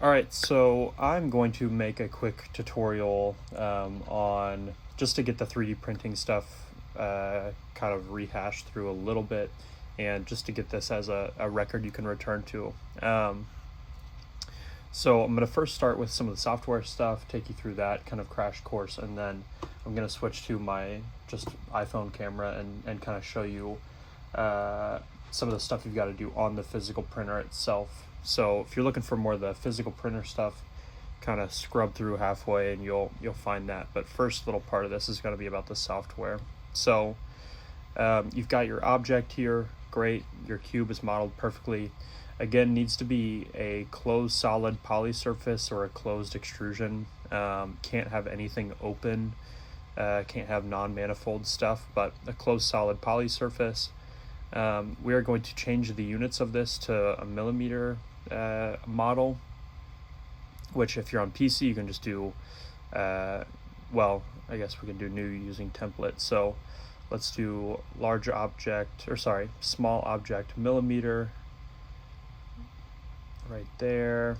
Alright, so I'm going to make a quick tutorial on just to get the 3D printing stuff kind of rehashed through a little bit, and just to get this as a record you can return to. So I'm going to first start with some of the software stuff, take you through that kind of crash course, and then I'm going to switch to my just iPhone camera and kind of show you some of the stuff you've got to do on the physical printer itself. So if you're looking for more of the physical printer stuff, kind of scrub through halfway and you'll find that. But first little part of this is going to be about the software. So you've got your object here, great. Your cube is modeled perfectly. Again, needs to be a closed solid poly surface or a closed extrusion. Can't have anything open, can't have non-manifold stuff, but a closed solid poly surface. We are going to change the units of this to a millimeter model, which if you're on PC you can just do, well, I guess we can do new using template. So let's do large object, or sorry, small object millimeter right there.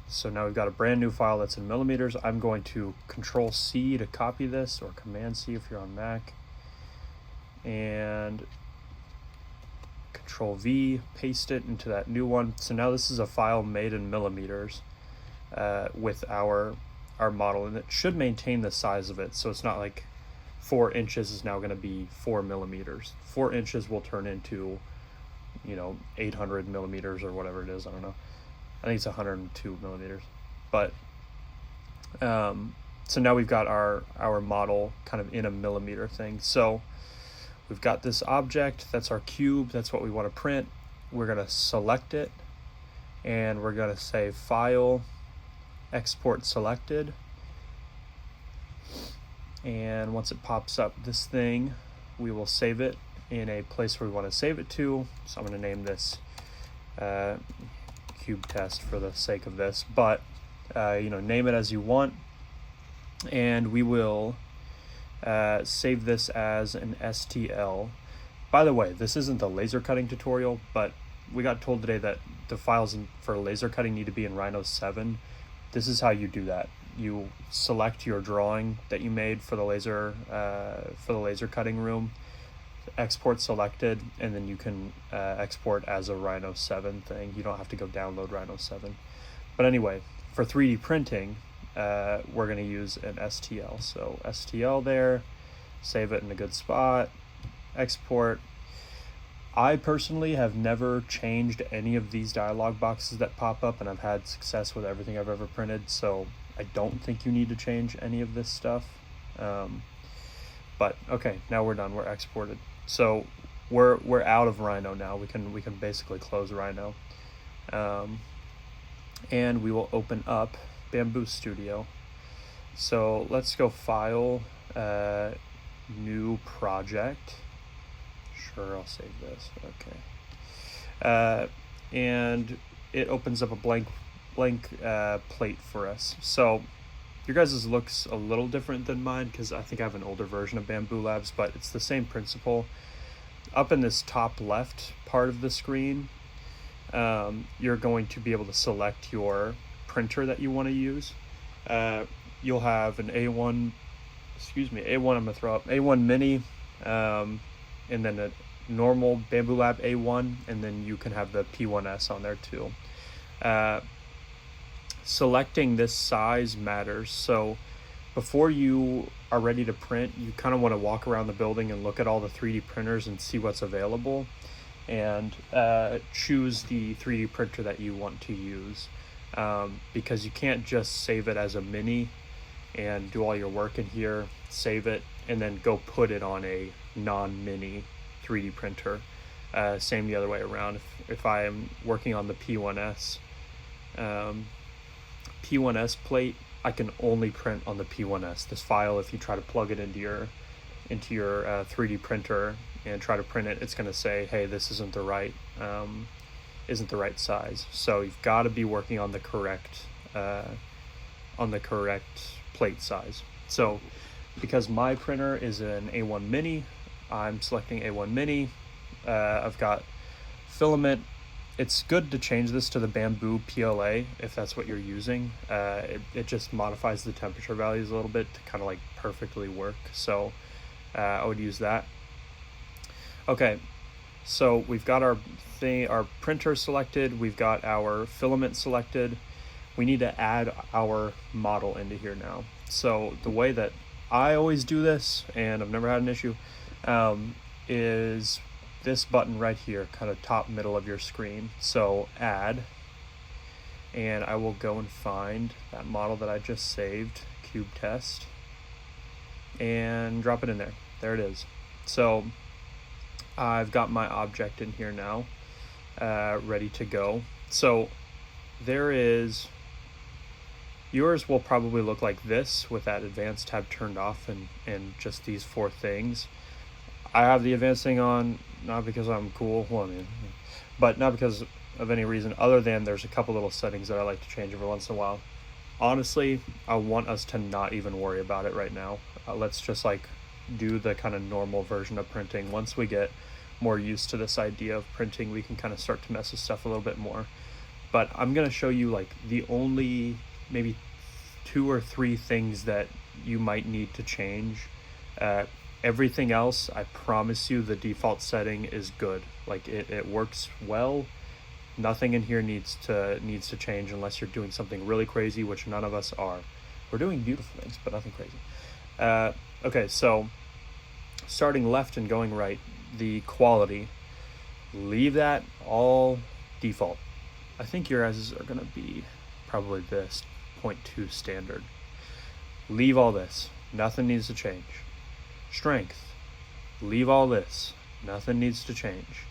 So now we've got a brand new file that's in millimeters. I'm going to Control C to copy this, or Command C if you're on Mac, and Control V, paste it into that new one. So now this is a file made in millimeters with our model, and it should maintain the size of it. So it's not like 4 inches is now going to be 4 millimeters. 4 inches will turn into, 800 millimeters or whatever it is. I don't know. I think it's 102 millimeters. But so now we've got our model kind of in a millimeter thing. So we've got this object, that's our cube, that's what we want to print. We're going to select it, and we're going to say File, Export Selected. And once it pops up this thing, we will save it in a place where we want to save it to. So I'm going to name this cube test for the sake of this, but name it as you want, and we will save this as an STL. By the way, this isn't the laser cutting tutorial, but we got told today that the files for laser cutting need to be in Rhino 7. This is how you do that. You select your drawing that you made for the laser cutting room, export selected, and then you can export as a Rhino 7 thing. You don't have to go download Rhino 7. But anyway, for 3D printing, we're going to use an STL. So STL there, save it in a good spot, export. I personally have never changed any of these dialog boxes that pop up, and I've had success with everything I've ever printed, so I don't think you need to change any of this stuff. But okay, now we're done, we're exported. So we're out of Rhino now. We can basically close Rhino. And we will open up Bamboo Studio. So let's go File, New Project. Sure, I'll save this. Okay. And it opens up a blank plate for us. So your guys' looks a little different than mine because I think I have an older version of Bambulabs, but it's the same principle. Up in this top left part of the screen, you're going to be able to select your printer that you want to use. You'll have an A1 I'm gonna throw up A1 Mini, and then a normal Bambulab A1, and then you can have the P1S on there too. Selecting this size matters. So before you are ready to print, you kind of want to walk around the building and look at all the 3D printers and see what's available, and choose the 3D printer that you want to use, because you can't just save it as a mini and do all your work in here, save it, and then go put it on a non-mini 3D printer. Same the other way around. If I am working on the P1S plate, I can only print on the P1S. This file, if you try to plug it into your 3D printer and try to print it, it's going to say, hey, this isn't the right size. So you've got to be working on the correct plate size. So because my printer is an A1 Mini, I'm selecting A1 Mini. I've got filament it's good to change this to the Bamboo PLA if that's what you're using. It just modifies the temperature values a little bit to kind of like perfectly work. So I would use that. Okay, so we've got our printer selected. We've got our filament selected. We need to add our model into here now. So the way that I always do this, and I've never had an issue, is this button right here, kind of top middle of your screen. So add, and I will go and find that model that I just saved, cube test, and drop it in there. There it is. So I've got my object in here now, ready to go. So there is, yours will probably look like this with that advanced tab turned off and just these 4 things. I have the advanced thing on, not because I'm cool, well, I mean, but not because of any reason other than there's a couple little settings that I like to change every once in a while. Honestly, I want us to not even worry about it right now. Let's just like do the kind of normal version of printing. Once we get more used to this idea of printing, we can kind of start to mess with stuff a little bit more. But I'm going to show you like the only maybe 2 or 3 things that you might need to change. Everything else, I promise you, the default setting is good. Like it works well. Nothing in here needs to change unless you're doing something really crazy, which none of us are. We're doing beautiful things, but nothing crazy. Okay, so starting left and going right, the quality, leave that all default. I think your guys are gonna be probably this 0.2 standard. Leave all this, nothing needs to change. Strength, leave all this, nothing needs to change.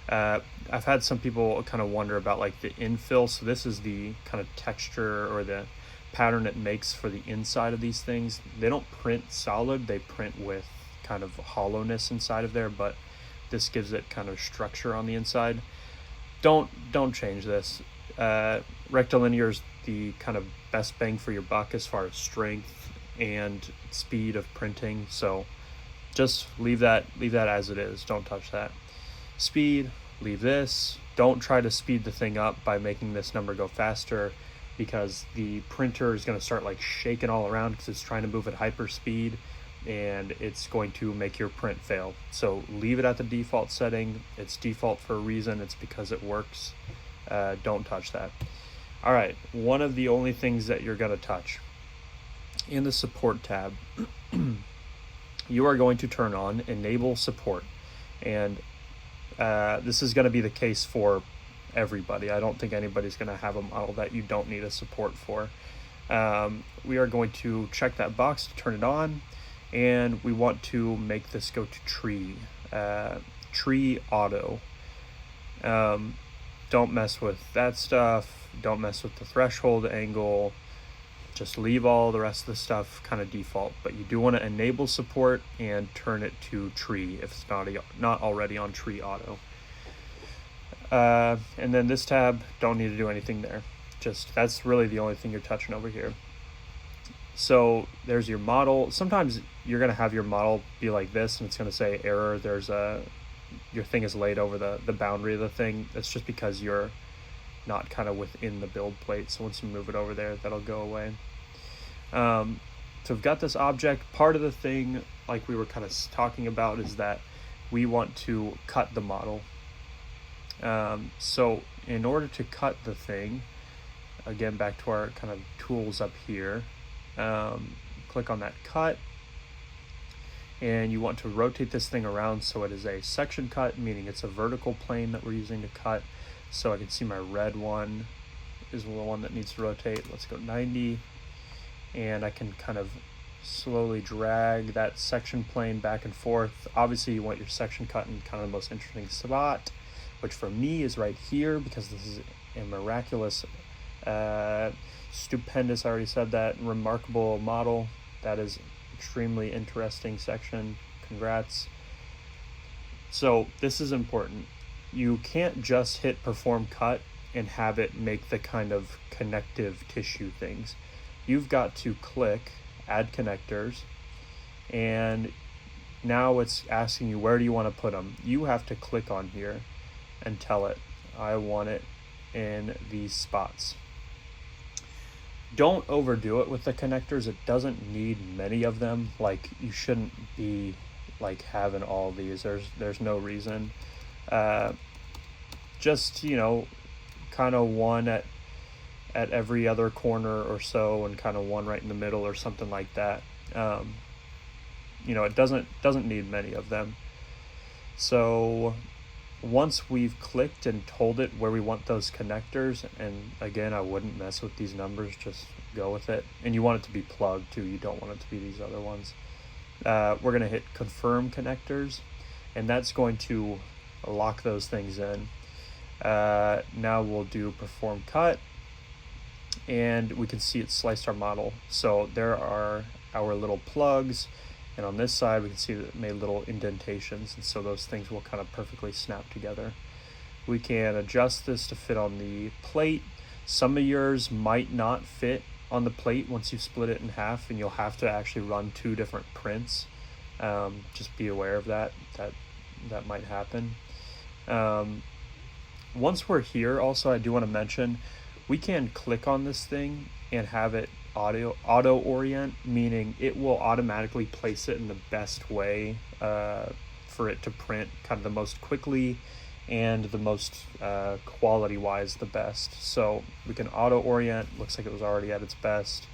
I've had some people kind of wonder about like the infill. So this is the kind of texture or the pattern it makes for the inside of these things. They don't print solid, they print with kind of hollowness inside of there, but this gives it kind of structure on the inside. Don't change this. Rectilinear is the kind of best bang for your buck as far as strength and speed of printing, so just leave that as it is. Don't touch that. Speed, leave this. Don't try to speed the thing up by making this number go faster, because the printer is going to start like shaking all around because it's trying to move at hyper speed, and it's going to make your print fail. So leave it at the default setting. It's default for a reason. It's because it works. Don't touch that. All right, one of the only things that you're going to touch in the support tab, you are going to turn on enable support, and this is going to be the case for everybody. I don't think anybody's going to have a model that you don't need a support for. We are going to check that box to turn it on, and we want to make this go to tree auto. Don't mess with that stuff. Don't mess with the threshold angle. Just leave all the rest of the stuff kind of default, but you do want to enable support and turn it to tree if it's not already on tree auto. And then this tab, don't need to do anything there. Just that's really the only thing you're touching over here. So there's your model. Sometimes you're going to have your model be like this and it's going to say error. Your thing is laid over the boundary of the thing. That's just because you're not kind of within the build plate. So once you move it over there, that'll go away. So we've got this object. Part of the thing, like we were kind of talking about, is that we want to cut the model. So in order to cut the thing, again, back to our kind of tools up here, click on that cut, and you want to rotate this thing around so it is a section cut, meaning it's a vertical plane that we're using to cut. So I can see my red one is the one that needs to rotate. Let's go 90, and I can kind of slowly drag that section plane back and forth. Obviously you want your section cut in kind of the most interesting spot, which for me is right here, because this is a miraculous, stupendous, I already said that, remarkable model. That is extremely interesting section. Congrats. So this is important. You can't just hit perform cut and have it make the kind of connective tissue things. You've got to click add connectors, and now it's asking you where do you want to put them. You have to click on here and tell it I want it in these spots. Don't overdo it with the connectors. It doesn't need many of them. Like, you shouldn't be like having all these. There's no reason. Just, you know, kind of one at every other corner or so, and kind of one right in the middle or something like that. You know, it doesn't need many of them. So once we've clicked and told it where we want those connectors, and again, I wouldn't mess with these numbers, just go with it. And you want it to be plugged too, you don't want it to be these other ones. We're going to hit confirm connectors, and that's going to lock those things in. Now we'll do perform cut, and we can see it sliced our model. So there are our little plugs, and on this side we can see that it made little indentations, and so those things will kind of perfectly snap together. We can adjust this to fit on the plate. Some of yours might not fit on the plate once you split it in half, and you'll have to actually run 2 different prints. Just be aware of that might happen. Once we're here, also I do want to mention, we can click on this thing and have it auto orient, meaning it will automatically place it in the best way for it to print kind of the most quickly and the most quality wise the best. So we can auto orient. Looks like it was already at its best.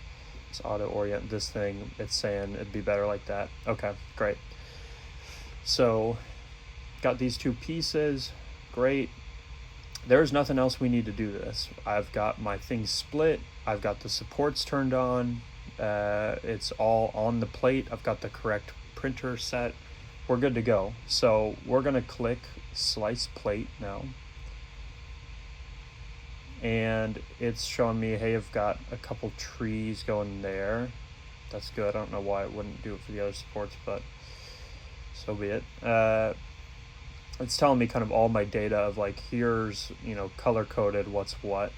Let's auto orient this thing. It's saying it'd be better like that. Okay, great. So got these 2 pieces. Great. There's nothing else we need to do this. I've got my thing split. I've got the supports turned on. It's all on the plate. I've got the correct printer set. We're good to go. So we're gonna click slice plate now. And it's showing me, hey, I've got a couple trees going there. That's good. I don't know why it wouldn't do it for the other supports, but so be it. It's telling me kind of all my data of like, here's, you know, color coded what's what.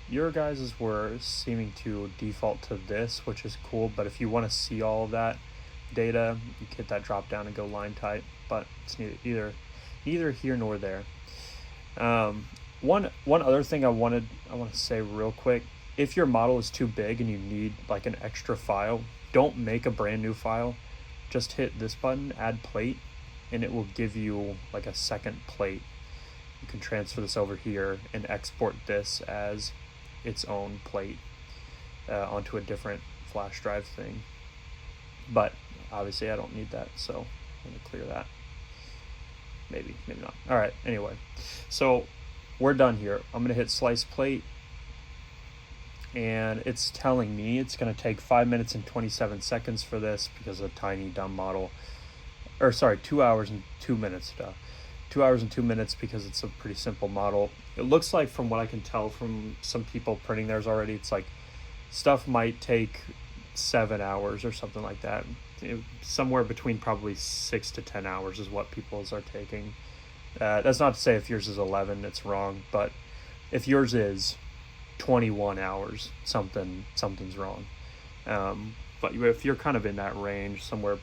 Your guys's were seeming to default to this, which is cool, but if you want to see all of that data, you hit that drop down and go line type, but it's neither here nor there. One other thing I want to say real quick, if your model is too big and you need like an extra file, don't make a brand new file. Just hit this button, add plate, and it will give you like a second plate. You can transfer this over here and export this as its own plate onto a different flash drive thing. But obviously I don't need that, so I'm gonna clear that. Maybe not. All right, anyway, so we're done here. I'm gonna hit slice plate, and it's telling me it's gonna take 5 minutes and 27 seconds for this because of a tiny dumb model. Or sorry, 2 hours and 2 minutes. 2 hours and 2 minutes because it's a pretty simple model. It looks like, from what I can tell from some people printing theirs already, it's like stuff might take 7 hours or something like that. Somewhere between probably 6 to 10 hours is what people's are taking. That's not to say if yours is 11, it's wrong, but if yours is 21 hours, something's wrong. But if you're kind of in that range, somewhere,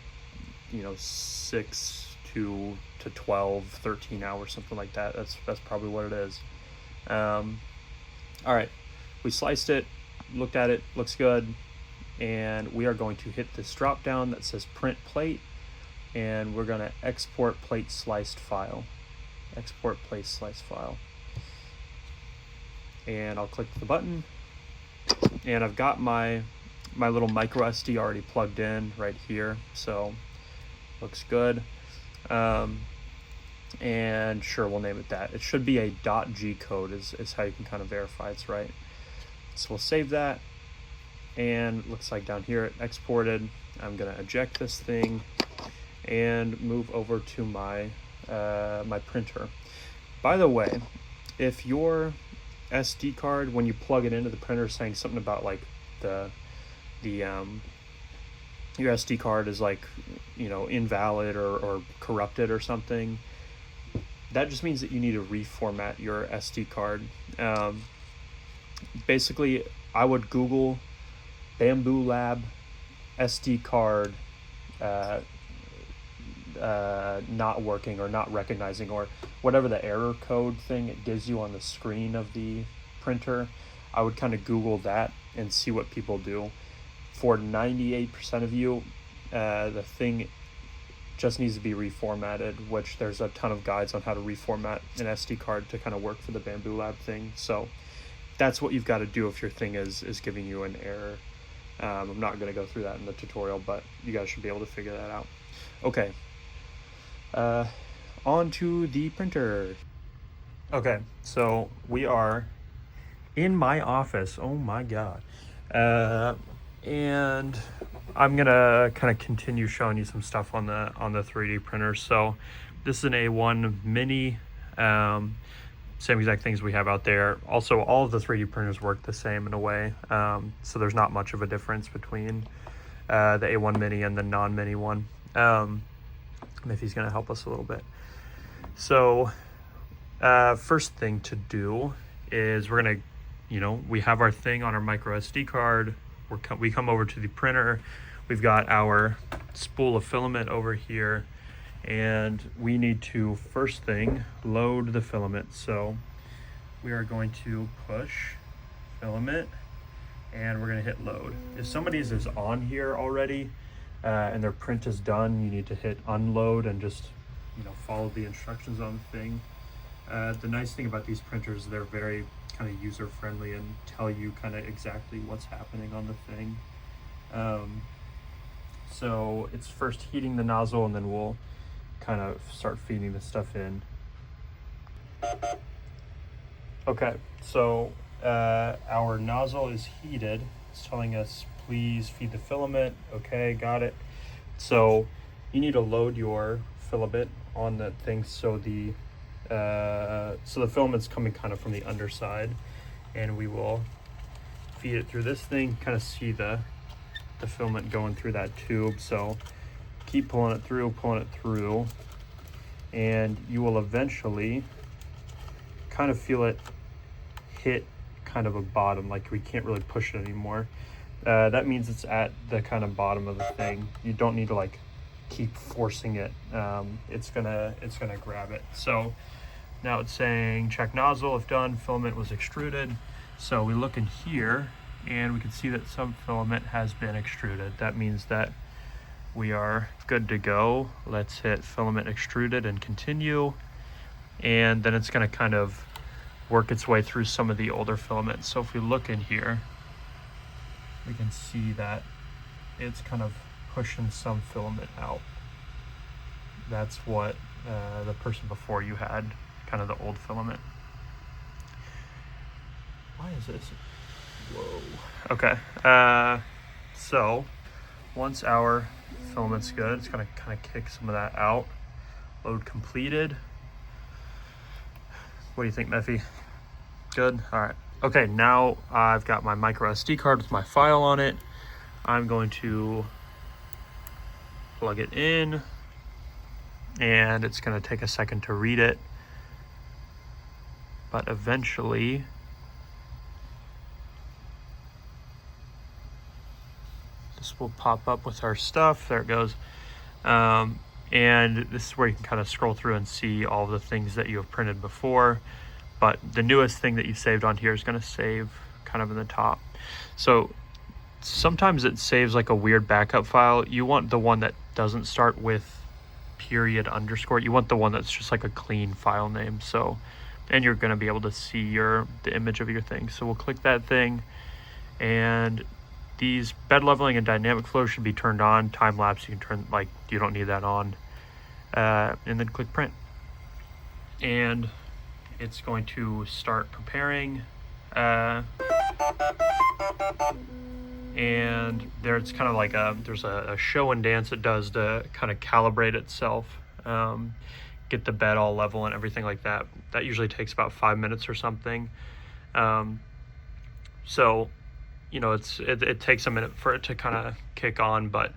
you know, 6 to 12, 13 hours, something like that, that's probably what it is. All right, we sliced it, looked at it, looks good, and we are going to hit this drop down that says print plate, and we're going to export plate sliced file. Export plate sliced file. And I'll click the button, and I've got my little micro SD already plugged in right here, so looks good. And sure, we'll name it that. It should be a .g code is how you can kind of verify it's right. So we'll save that, and it looks like down here it exported. I'm gonna eject this thing and move over to my my printer. By the way, if your SD card, when you plug it into the printer, is saying something about like your SD card is like, you know, invalid or corrupted or something, that just means that you need to reformat your SD card. Basically, I would Google Bambulabs SD card not working or not recognizing, or whatever the error code thing it gives you on the screen of the printer, I would kind of Google that and see what people do. For 98% of you, the thing just needs to be reformatted, which there's a ton of guides on how to reformat an SD card to kind of work for the Bambulab thing. So that's what you've got to do if your thing is giving you an error. I'm not going to go through that in the tutorial, but you guys should be able to figure that out. Okay, on to the printer. Okay, so we are in my office. Oh my god. And I'm gonna kind of continue showing you some stuff on the 3D printer. So this is an A1 Mini, same exact things we have out there. Also, all of the 3D printers work the same in a way, so there's not much of a difference between the A1 Mini and the non-Mini one. Miffy's gonna help us a little bit. So first thing to do is we're gonna, we have our thing on our micro SD card. We come over to the printer. We've got our spool of filament over here, and we need to, first thing, load the filament. So we are going to push filament, and we're gonna hit load. If somebody's is on here already and their print is done, you need to hit unload and just follow the instructions on the thing. The nice thing about these printers, they're very kind of user friendly and tell you kind of exactly what's happening on the thing. So it's first heating the nozzle, and then we'll kind of start feeding the stuff in. Okay, so our nozzle is heated. It's telling us please feed the filament. Okay, got it. So you need to load your filament on that thing, so the filament's coming kind of from the underside, and we will feed it through this thing, kind of see the filament going through that tube. So keep pulling it through, and you will eventually kind of feel it hit kind of a bottom, like we can't really push it anymore. That means it's at the kind of bottom of the thing. You don't need to like keep forcing it. It's gonna grab it. So now it's saying check nozzle, if done, filament was extruded. So we look in here and we can see that some filament has been extruded. That means that we are good to go. Let's hit filament extruded and continue. And then it's gonna kind of work its way through some of the older filaments. So if we look in here, we can see that it's kind of pushing some filament out. That's what the person before you had, kind of the old filament. Why is this? Whoa. Okay. So once our filament's good, it's gonna kind of kick some of that out. Load completed. What do you think, Meffy? Good? All right. Okay, now I've got my micro SD card with my file on it. I'm going to plug it in, and it's going to take a second to read it, but eventually this will pop up with our stuff. There it goes. And this is where you can kind of scroll through and see all the things that you have printed before, but the newest thing that you saved on here is going to save kind of in the top. So sometimes it saves like a weird backup file. You want the one that doesn't start with period underscore. You want the one that's just like a clean file name. So, and you're going to be able to see the image of your thing. So we'll click that thing, and these bed leveling and dynamic flow should be turned on. Time lapse, you can turn, like, you don't need that on. And then click print. And it's going to start preparing. And there it's kind of like there's a show and dance it does to kind of calibrate itself, get the bed all level and everything like that. That usually takes about 5 minutes or something. So, it takes a minute for it to kind of kick on, but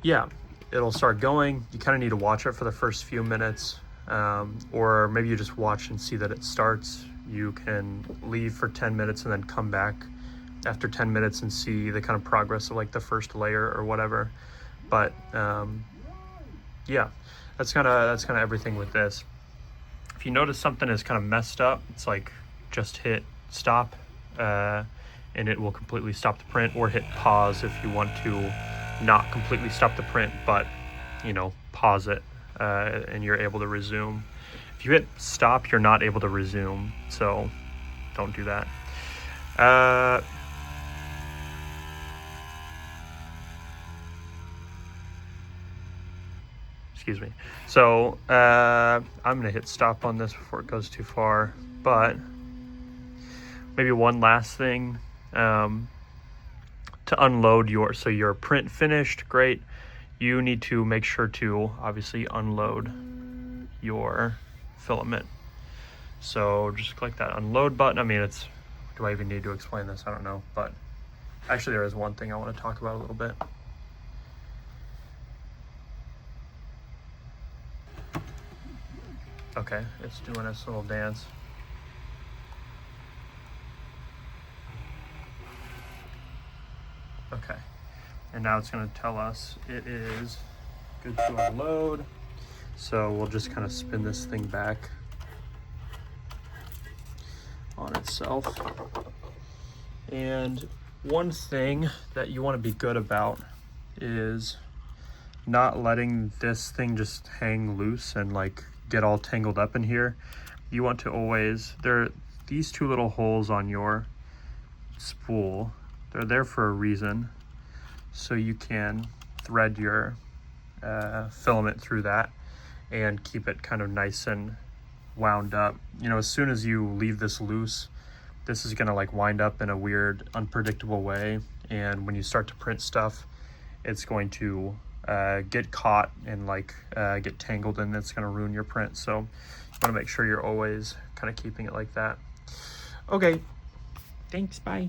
yeah, it'll start going. You kind of need to watch it for the first few minutes, or maybe you just watch and see that it starts. You can leave for 10 minutes and then come back after 10 minutes and see the kind of progress of like the first layer or whatever. But yeah, that's kind of everything with this. If you notice something is kind of messed up, it's like just hit stop and it will completely stop the print, or hit pause if you want to not completely stop the print, but you know, pause it and you're able to resume. If you hit stop, you're not able to resume, so don't do that. Excuse me. So I'm gonna hit stop on this before it goes too far, but maybe one last thing, to unload so your print finished, great. You need to make sure to obviously unload your filament. So just click that unload button. I mean, do I even need to explain this? I don't know, but actually there is one thing I want to talk about a little bit. Okay, it's doing its little dance. Okay, and now it's going to tell us it is good to unload. So we'll just kind of spin this thing back on itself. And one thing that you want to be good about is not letting this thing just hang loose and like get all tangled up in here. You want to always, these two little holes on your spool, they're there for a reason, so you can thread your filament through that and keep it kind of nice and wound up. You know, as soon as you leave this loose, this is gonna like wind up in a weird, unpredictable way, and when you start to print stuff, it's going to get caught and like get tangled, and it's gonna ruin your print. So you wanna make sure you're always kind of keeping it like that. Okay, thanks, bye.